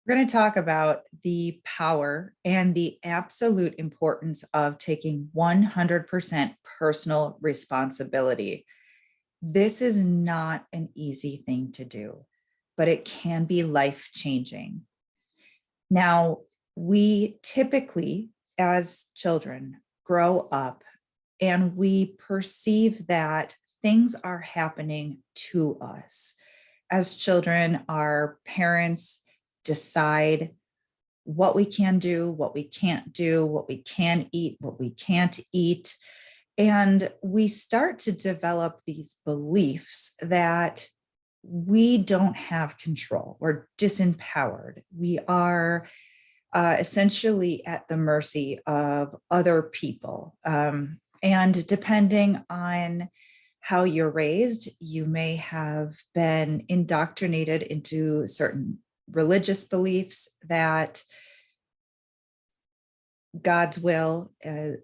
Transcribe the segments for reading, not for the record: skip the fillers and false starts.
We're going to talk about the power and the absolute importance of taking 100% personal responsibility. This is not an easy thing to do, but it can be life-changing. Now, we typically, as children, grow up and we perceive that things are happening to us. As children, our parents decide what we can do, what we can't do, what we can eat, what we can't eat. And we start to develop these beliefs that we don't have control. We're disempowered. We are essentially at the mercy of other people. And depending on how you're raised, you may have been indoctrinated into certain religious beliefs that God's will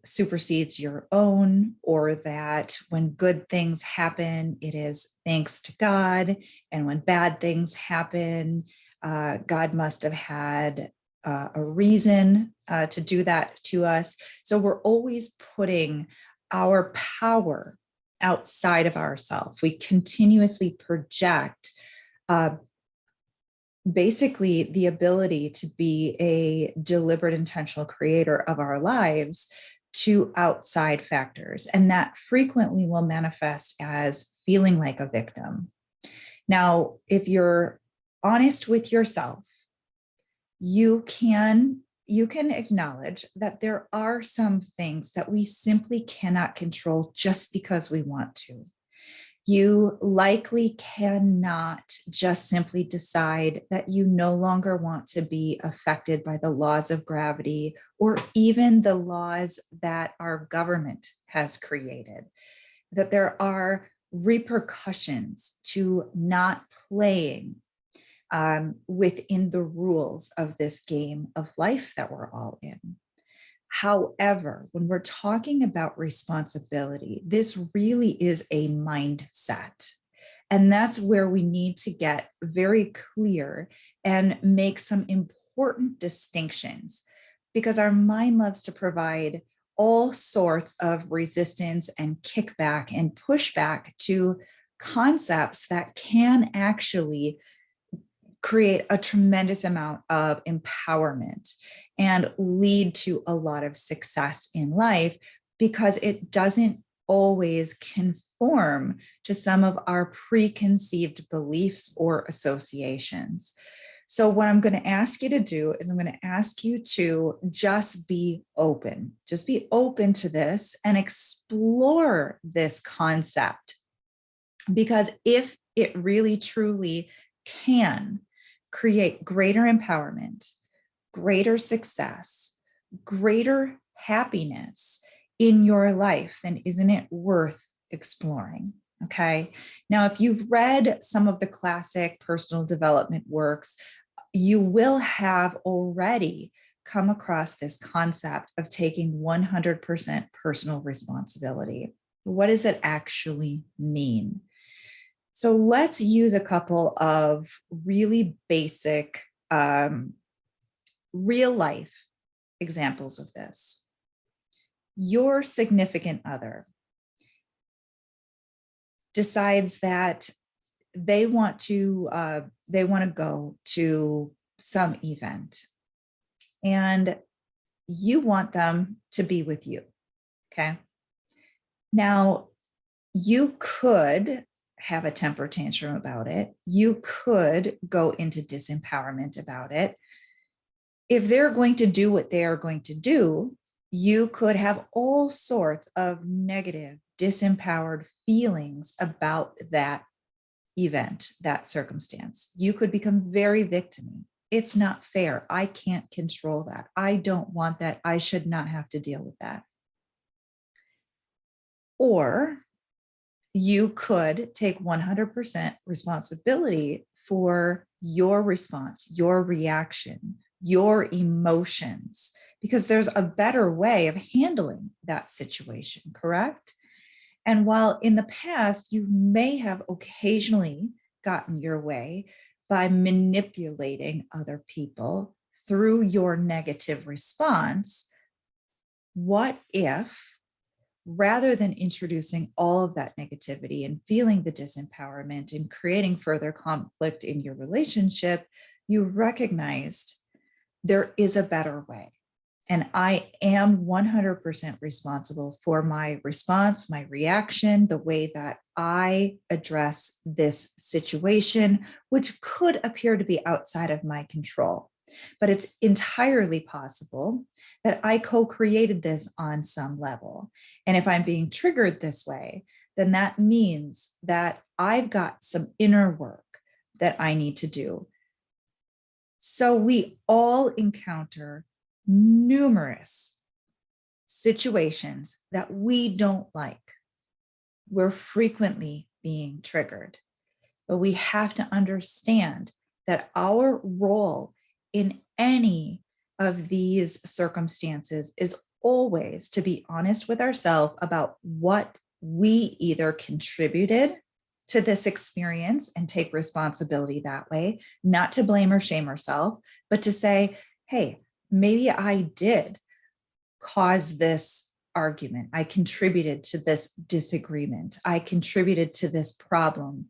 supersedes your own, or that when good things happen, it is thanks to God. And when bad things happen, God must have had a reason to do that to us. So we're always putting our power outside of ourselves. We continuously project basically the ability to be a deliberate, intentional creator of our lives to outside factors. And that frequently will manifest as feeling like a victim. Now, if you're honest with yourself, you can acknowledge that there are some things that we simply cannot control just because we want to. You likely cannot just simply decide that you no longer want to be affected by the laws of gravity or even the laws that our government has created, that there are repercussions to not playing within the rules of this game of life that we're all in. However, when we're talking about responsibility, this really is a mindset. And that's where we need to get very clear and make some important distinctions, because our mind loves to provide all sorts of resistance and kickback and pushback to concepts that can actually create a tremendous amount of empowerment and lead to a lot of success in life, because it doesn't always conform to some of our preconceived beliefs or associations. So what I'm going to ask you to do is I'm going to ask you to just be open to this and explore this concept, because if it really truly can create greater empowerment, greater success, greater happiness in your life, then isn't it worth exploring? Okay. Now, if you've read some of the classic personal development works, you will have already come across this concept of taking 100% personal responsibility. What does it actually mean? So let's use a couple of really basic real life examples of this. Your significant other decides that they want to go to some event, and you want them to be with you. Okay. Now, you could have a temper tantrum about it. You could go into disempowerment about it. If they're going to do what they are going to do, you could have all sorts of negative, disempowered feelings about that event, that circumstance. You could become very victim-y. It's not fair. I can't control that. I don't want that. I should not have to deal with that. Or you could take 100% responsibility for your response, your reaction, your emotions, because there's a better way of handling that situation, correct? And while in the past, you may have occasionally gotten your way, by manipulating other people through your negative response, what if, rather than introducing all of that negativity and feeling the disempowerment and creating further conflict in your relationship, you recognized there is a better way? And I am 100% responsible for my response, my reaction, the way that I address this situation, which could appear to be outside of my control. But it's entirely possible that I co-created this on some level. And if I'm being triggered this way, then that means that I've got some inner work that I need to do. So we all encounter numerous situations that we don't like. We're frequently being triggered, but we have to understand that our role in any of these circumstances is always to be honest with ourselves about what we either contributed to this experience and take responsibility that way, not to blame or shame ourselves, but to say, hey, maybe I did cause this argument. I contributed to this disagreement. I contributed to this problem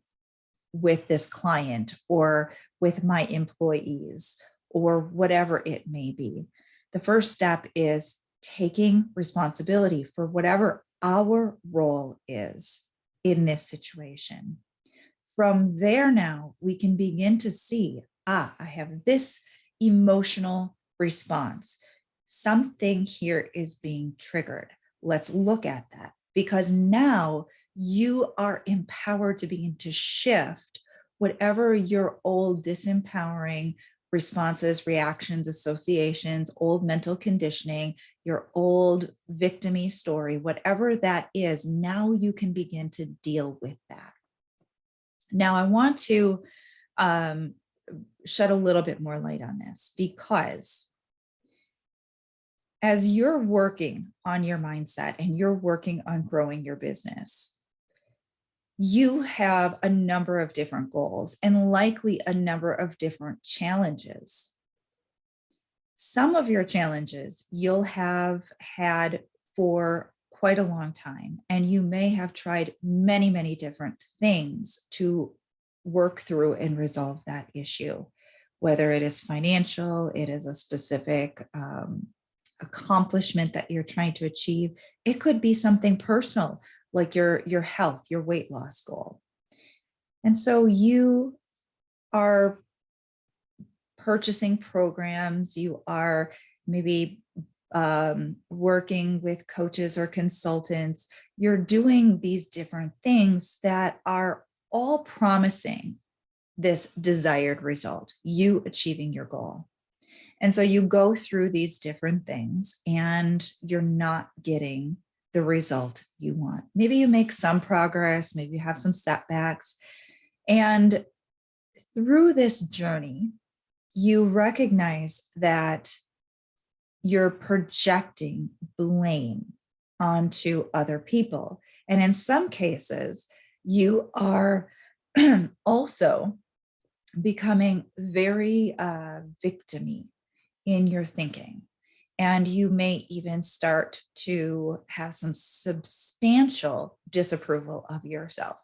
with this client or with my employees or whatever it may be. The first step is taking responsibility for whatever our role is in this situation. From there now, we can begin to see, I have this emotional response. Something here is being triggered. Let's look at that, because now you are empowered to begin to shift whatever your old disempowering responses, reactions, associations, old mental conditioning, your old victim-y story, whatever that is, now you can begin to deal with that. Now, I want to shed a little bit more light on this, because as you're working on your mindset and you're working on growing your business, you have a number of different goals and likely a number of different challenges. Some of your challenges you'll have had for quite a long time, and you may have tried many, many different things to work through and resolve that issue, whether it is financial, it is a specific accomplishment that you're trying to achieve. It could be something personal, like your health, your weight loss goal. And so you are purchasing programs, you are maybe working with coaches or consultants, you're doing these different things that are all promising this desired result, you achieving your goal. And so you go through these different things and you're not getting the result you want. Maybe you make some progress, maybe you have some setbacks. And through this journey, you recognize that you're projecting blame onto other people. And in some cases, you are also becoming very victim-y in your thinking. And you may even start to have some substantial disapproval of yourself.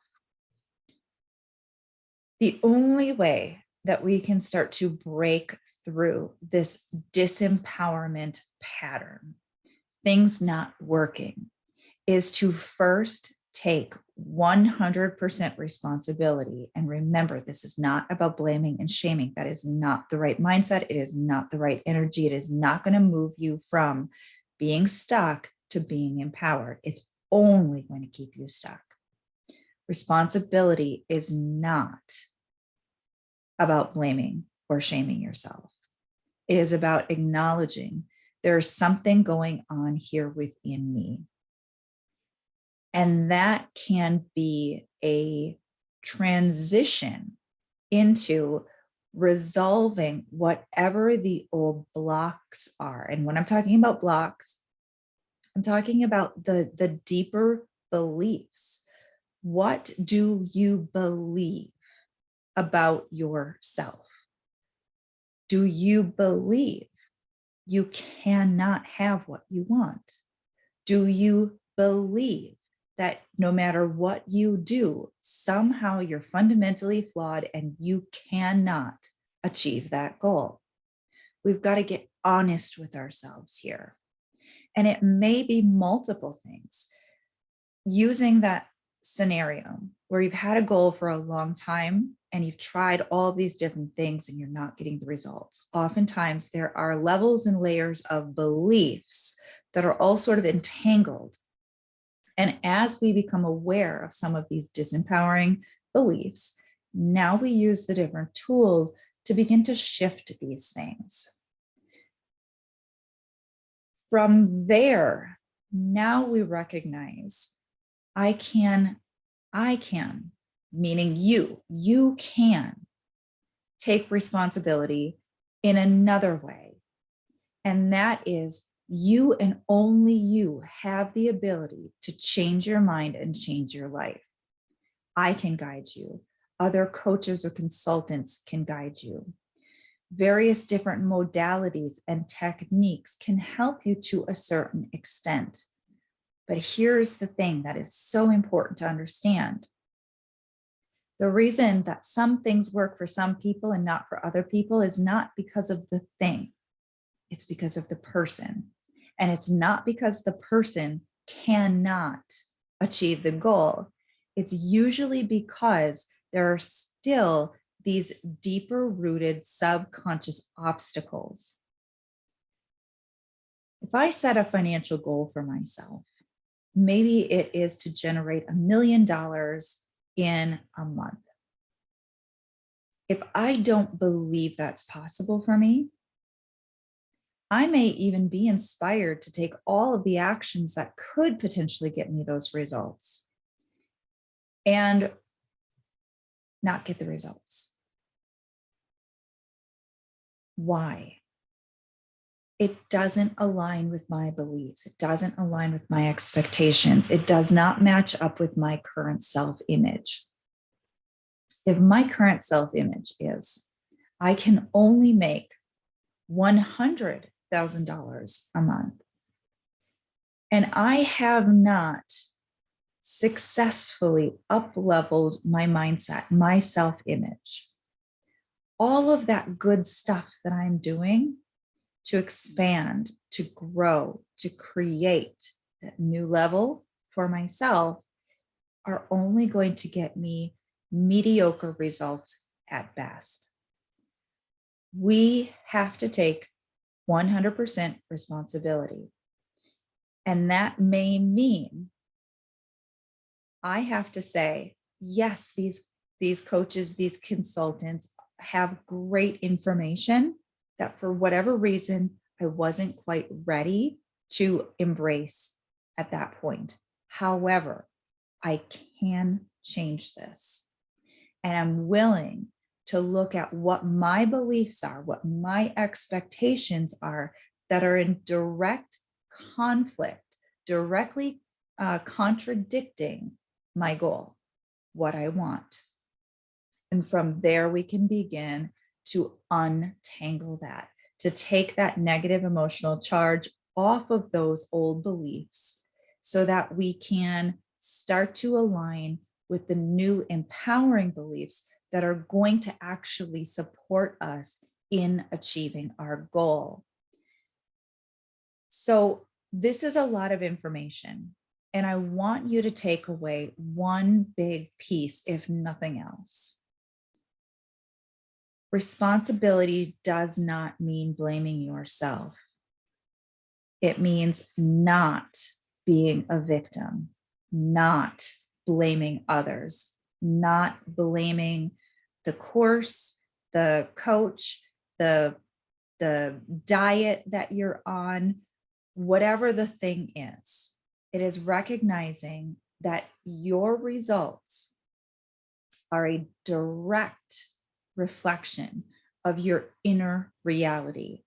The only way that we can start to break through this disempowerment pattern, things not working, is to first take 100% responsibility. And remember, this is not about blaming and shaming. That is not the right mindset. It is not the right energy. It is not going to move you from being stuck to being empowered. It's only going to keep you stuck. Responsibility is not about blaming or shaming yourself. It is about acknowledging there's something going on here within me. And that can be a transition into resolving whatever the old blocks are. And when I'm talking about blocks, I'm talking about the deeper beliefs. What do you believe about yourself? Do you believe you cannot have what you want? Do you believe that no matter what you do, somehow you're fundamentally flawed and you cannot achieve that goal? We've got to get honest with ourselves here. And it may be multiple things. Using that scenario where you've had a goal for a long time and you've tried all of these different things and you're not getting the results. Oftentimes there are levels and layers of beliefs that are all sort of entangled. And as we become aware of some of these disempowering beliefs, now we use the different tools to begin to shift these things. From there, now we recognize I can, meaning you can take responsibility in another way. And that is you and only you have the ability to change your mind and change your life. I can guide you. Other coaches or consultants can guide you. Various different modalities and techniques can help you to a certain extent. But here's the thing that is so important to understand. The reason that some things work for some people and not for other people is not because of the thing. It's because of the person. And it's not because the person cannot achieve the goal. It's usually because there are still these deeper rooted subconscious obstacles. If I set a financial goal for myself, maybe it is to generate $1 million in a month. If I don't believe that's possible for me, I may even be inspired to take all of the actions that could potentially get me those results and not get the results. Why? It doesn't align with my beliefs. It doesn't align with my expectations. It does not match up with my current self-image. If my current self-image is, I can only make $100,000 a month, and I have not successfully up-leveled my mindset, my self-image, all of that good stuff that I'm doing to expand, to grow, to create that new level for myself are only going to get me mediocre results at best. We have to take 100% responsibility. And that may mean I have to say, yes, these coaches, these consultants have great information that for whatever reason, I wasn't quite ready to embrace at that point. However, I can change this. And I'm willing to look at what my beliefs are, what my expectations are that are in direct conflict, directly contradicting my goal, what I want. And from there, we can begin to untangle that, to take that negative emotional charge off of those old beliefs so that we can start to align with the new empowering beliefs that are going to actually support us in achieving our goal. So this is a lot of information, and I want you to take away one big piece, if nothing else. Responsibility does not mean blaming yourself. It means not being a victim, not blaming others, not blaming the course, the coach, the diet that you're on, whatever the thing is. It is recognizing that your results are a direct reflection of your inner reality,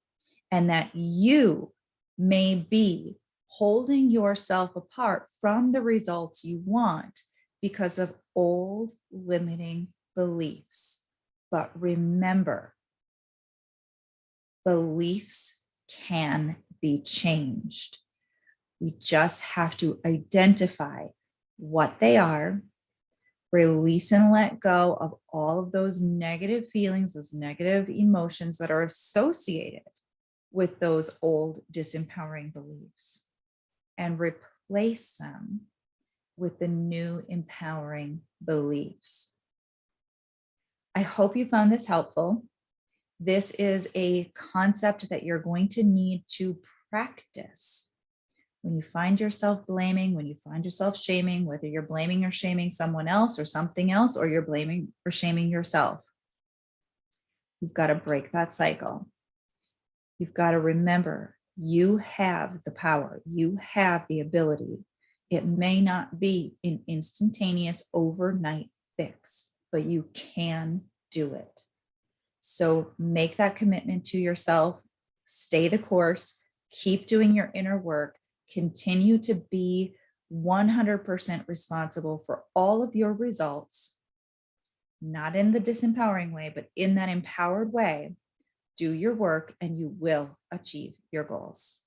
and that you may be holding yourself apart from the results you want because of old limiting beliefs. But remember, beliefs can be changed. We just have to identify what they are, release and let go of all of those negative feelings, those negative emotions that are associated with those old disempowering beliefs, and replace them with the new empowering beliefs. I hope you found this helpful. This is a concept that you're going to need to practice. When you find yourself blaming, when you find yourself shaming, whether you're blaming or shaming someone else or something else, or you're blaming or shaming yourself, you've got to break that cycle. You've got to remember you have the power, you have the ability. It may not be an instantaneous overnight fix, but you can do it. So make that commitment to yourself, stay the course, keep doing your inner work, continue to be 100% responsible for all of your results, not in the disempowering way, but in that empowered way. Do your work and you will achieve your goals.